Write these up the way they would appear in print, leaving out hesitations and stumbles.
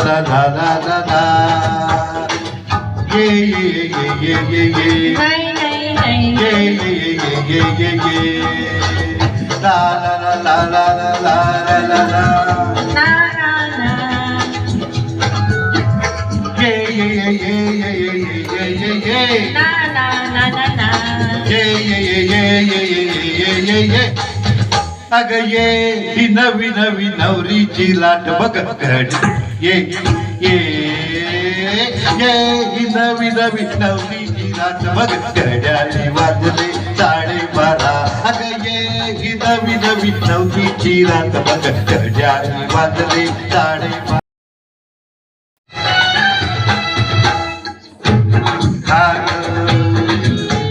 la la la la la ye ye ye ye ye नहीं नहीं नहीं ye ye ye ye ye la la la la la la la la ना ना ना ye ye ye ye ye ye ye ye ना ना ना ना ना ye ye ye ye ye ye ye ye अग ये ही नवी नवी नवरीची लाट बघ घडी ये ये ये ही नवी नवी नवरीची लाट बघ घड्याळी वाजले 12:30 अग ये ही नवी नवी नवरीची लाट बघ घड्याळी वाजले 12:30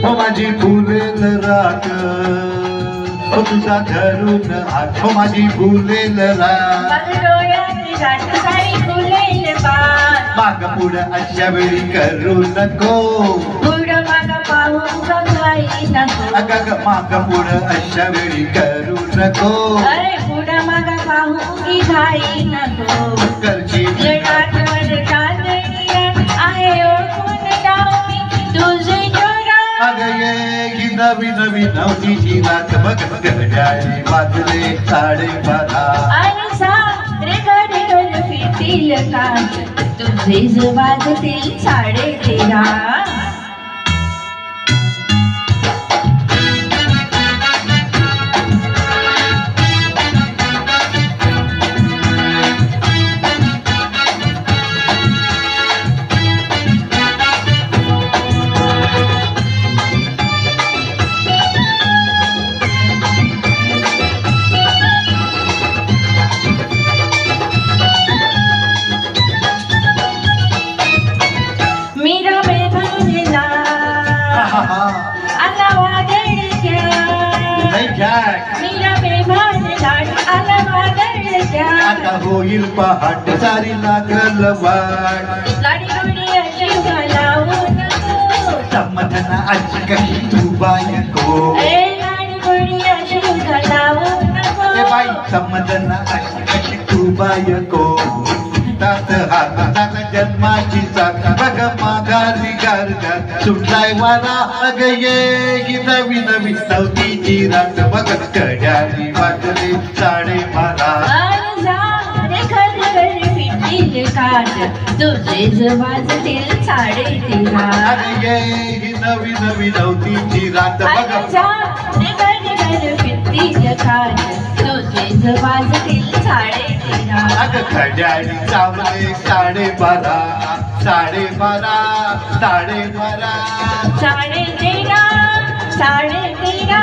हो माझी फुलेल रात हो तुझा धरून हात हो माझी फुलेल रात माझ्या डोळ्याची गाठ सारी फुलेल बात माग पुढं अशा वेळी करू नको पुढं मागं पाहून बघाई नको अगं माग पुढं अशा वेळी करू नको अरे पुढं मागं पाहून ही घाई नको करशील जगातमध्ये चांदणी आहे ओळखून जाऊ तुझे चोरा अग ये ही नवी नवी नवरीची रात बघ घड्याळी वाजले 12:30 आणि सारे घडी ढोल फिरतील का तुझेच वाजतील 13:30 मीरा बेभानला आला वादळच्या मीरा बेभानला आला वादळच्या आता होईल पहाट सारी लागल वाट गाडी गोडी अशी घालावू नको समजना आजी कशी तू बायको ए गाडी गोडी अशी घालावू नको ए बाई समजना आजी कशी तू बायको तात हातात जन्माची साथ बघ माघारी गारगार सुटलाय वारा अग ये ही नवी नवी नवरीची रात बघ घड्याळी वाजले 12:30 आणि सारे घडी फिरतील काट तुझेच वाजतील 13:30 अग ये ही नवी नवी नवरीची रात बघ तुझेच वाजतील 13:30 अग घड्याळी चावले 12:30 12:30 12:30 13:30 13:30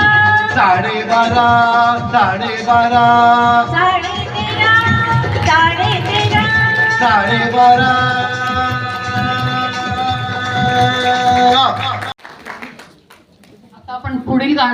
12:30 आता आपण पुढील गाणं